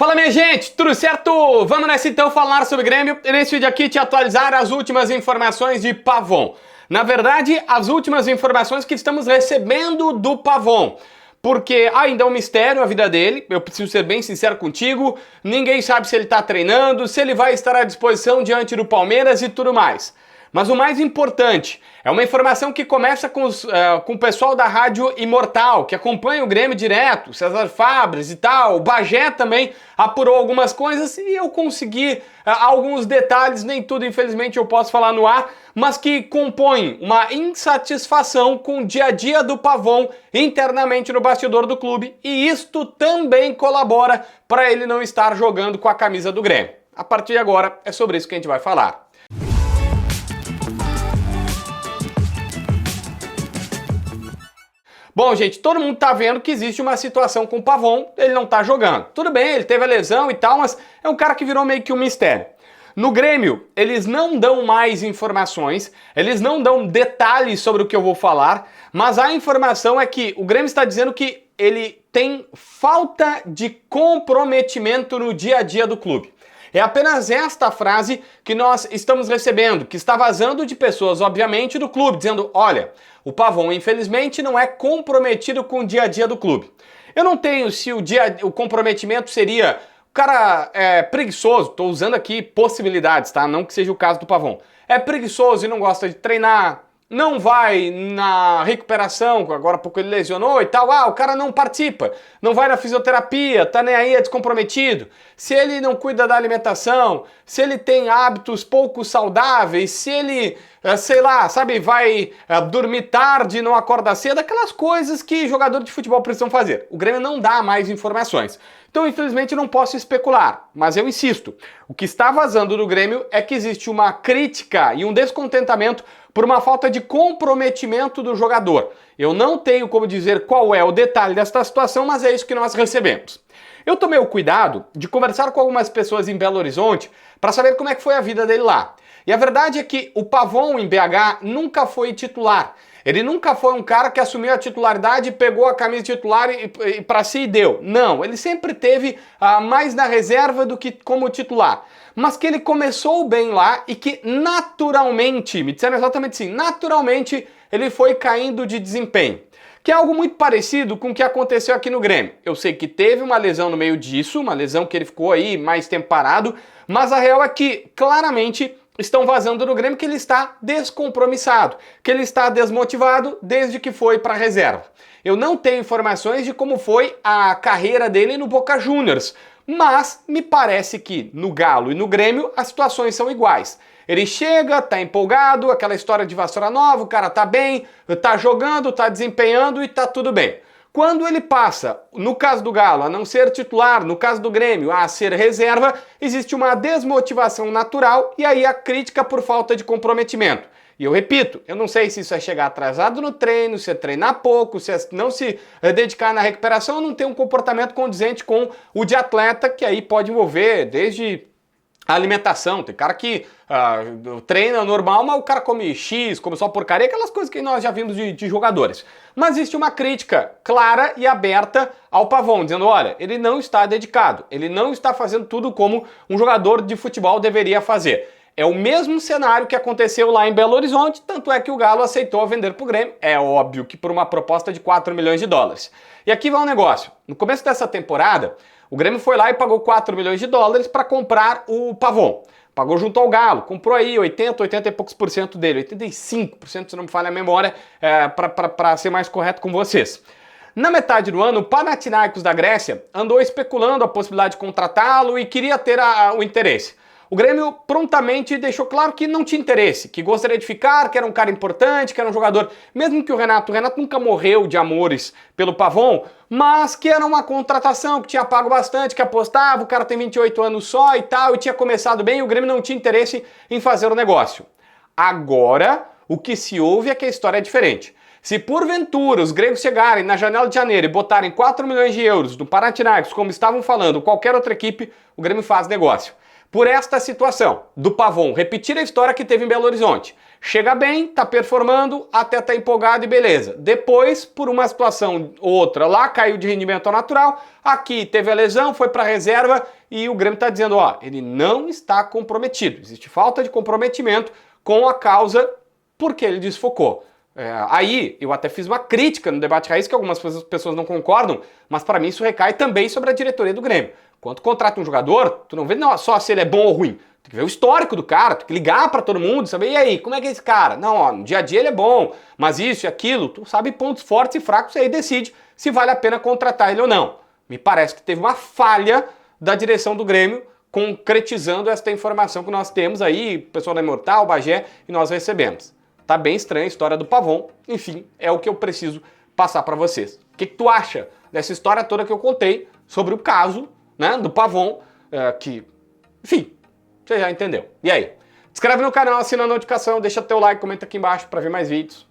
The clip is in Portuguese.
Fala minha gente, tudo certo? Vamos nessa então falar sobre Grêmio e nesse vídeo aqui te atualizar as últimas informações de Pavon. Na verdade, as últimas informações que estamos recebendo do Pavon. Porque ainda é um mistério a vida dele, eu preciso ser bem sincero contigo, ninguém sabe se ele tá treinando, se ele vai estar à disposição diante do Palmeiras e tudo mais. Mas o mais importante, é uma informação que começa com o pessoal da Rádio Imortal, que acompanha o Grêmio direto, César Fabres e tal, o Bagé também apurou algumas coisas e eu consegui alguns detalhes, nem tudo infelizmente eu posso falar no ar, mas que compõem uma insatisfação com o dia a dia do Pavon internamente no bastidor do clube e isto também colabora para ele não estar jogando com a camisa do Grêmio. A partir de agora é sobre isso que a gente vai falar. Bom, gente, todo mundo tá vendo que existe uma situação com o Pavon, ele não tá jogando. Tudo bem, ele teve a lesão e tal, mas é um cara que virou meio que um mistério. No Grêmio, eles não dão mais informações, eles não dão detalhes sobre o que eu vou falar, mas a informação é que o Grêmio está dizendo que ele tem falta de comprometimento no dia a dia do clube. É apenas esta frase que nós estamos recebendo, que está vazando de pessoas, obviamente, do clube, dizendo, olha, o Pavon, infelizmente, não é comprometido com o dia a dia do clube. Eu não tenho se o comprometimento seria, o cara é preguiçoso, estou usando aqui possibilidades, tá? Não que seja o caso do Pavon. É preguiçoso e não gosta de treinar, não vai na recuperação, agora há pouco ele lesionou e tal, o cara não participa, não vai na fisioterapia, tá nem aí, é descomprometido. Se ele não cuida da alimentação, se ele tem hábitos pouco saudáveis, se ele, sei lá, sabe, vai dormir tarde, não acorda cedo, aquelas coisas que jogador de futebol precisam fazer. O Grêmio não dá mais informações. Então, infelizmente, não posso especular, mas eu insisto, o que está vazando do Grêmio é que existe uma crítica e um descontentamento por uma falta de comprometimento do jogador. Eu não tenho como dizer qual é o detalhe desta situação, mas é isso que nós recebemos. Eu tomei o cuidado de conversar com algumas pessoas em Belo Horizonte para saber como é que foi a vida dele lá. E a verdade é que o Pavon em BH nunca foi titular. Ele nunca foi um cara que assumiu a titularidade, pegou a camisa titular e para si e deu. Não, ele sempre teve mais na reserva do que como titular. Mas que ele começou bem lá e que naturalmente, me disseram exatamente assim, naturalmente ele foi caindo de desempenho. Que é algo muito parecido com o que aconteceu aqui no Grêmio. Eu sei que teve uma lesão no meio disso, uma lesão que ele ficou aí mais tempo parado, mas a real é que claramente estão vazando no Grêmio que ele está descompromissado, que ele está desmotivado desde que foi para a reserva. Eu não tenho informações de como foi a carreira dele no Boca Juniors, mas me parece que no Galo e no Grêmio as situações são iguais. Ele chega, tá empolgado, aquela história de vassoura nova, o cara tá bem, tá jogando, tá desempenhando e tá tudo bem. Quando ele passa, no caso do Galo, a não ser titular, no caso do Grêmio, a ser reserva, existe uma desmotivação natural e aí a crítica por falta de comprometimento. E eu repito, eu não sei se isso é chegar atrasado no treino, se é treinar pouco, se é não se dedicar na recuperação, não ter um comportamento condizente com o de atleta, que aí pode envolver desde a alimentação. Tem cara que treina normal, mas o cara come X, come só porcaria, aquelas coisas que nós já vimos de jogadores. Mas existe uma crítica clara e aberta ao Pavon, dizendo, olha, ele não está dedicado, ele não está fazendo tudo como um jogador de futebol deveria fazer. É o mesmo cenário que aconteceu lá em Belo Horizonte, tanto é que o Galo aceitou vender para o Grêmio, é óbvio que por uma proposta de 4 milhões de dólares. E aqui vai um negócio, no começo dessa temporada, o Grêmio foi lá e pagou 4 milhões de dólares para comprar o Pavon. Pagou junto ao Galo, comprou aí 80 e poucos por cento dele, 85%, se não me falha a memória, para ser mais correto com vocês. Na metade do ano, o Panathinaikos da Grécia andou especulando a possibilidade de contratá-lo e queria ter o interesse. O Grêmio prontamente deixou claro que não tinha interesse, que gostaria de ficar, que era um cara importante, que era um jogador, mesmo que o Renato nunca morreu de amores pelo Pavon, mas que era uma contratação, que tinha pago bastante, que apostava, o cara tem 28 anos só e tal, e tinha começado bem, e o Grêmio não tinha interesse em fazer o negócio. Agora, o que se ouve é que a história é diferente. Se porventura os gregos chegarem na janela de janeiro e botarem 4 milhões de euros do Panathinaikos, como estavam falando, qualquer outra equipe, o Grêmio faz negócio. por esta situação do Pavon repetir a história que teve em Belo Horizonte. Chega bem, tá performando, até tá empolgado e beleza. Depois, por uma situação ou outra lá, caiu de rendimento ao natural, aqui teve a lesão, foi pra reserva e o Grêmio tá dizendo, ó, ele não está comprometido. Existe falta de comprometimento com a causa porque ele desfocou. Aí eu até fiz uma crítica no debate raiz que algumas pessoas não concordam, mas para mim isso recai também sobre a diretoria do Grêmio. Quando tu contrata um jogador, tu não vê não, só se ele é bom ou ruim. Tem que ver o histórico do cara, tem que ligar pra todo mundo, saber, e aí, como é que é esse cara? Não, ó, no dia a dia ele é bom, mas isso e aquilo, tu sabe pontos fortes e fracos e aí decide se vale a pena contratar ele ou não. Me parece que teve uma falha da direção do Grêmio concretizando esta informação que nós temos aí, o pessoal da Imortal, o Bagé, e nós recebemos. Tá bem estranha a história do Pavon, enfim, é o que eu preciso passar pra vocês. O que tu acha dessa história toda que eu contei sobre o caso, né, do Pavon, que, enfim, você já entendeu. E aí? Se inscreve no canal, assina a notificação, deixa teu like, comenta aqui embaixo para ver mais vídeos.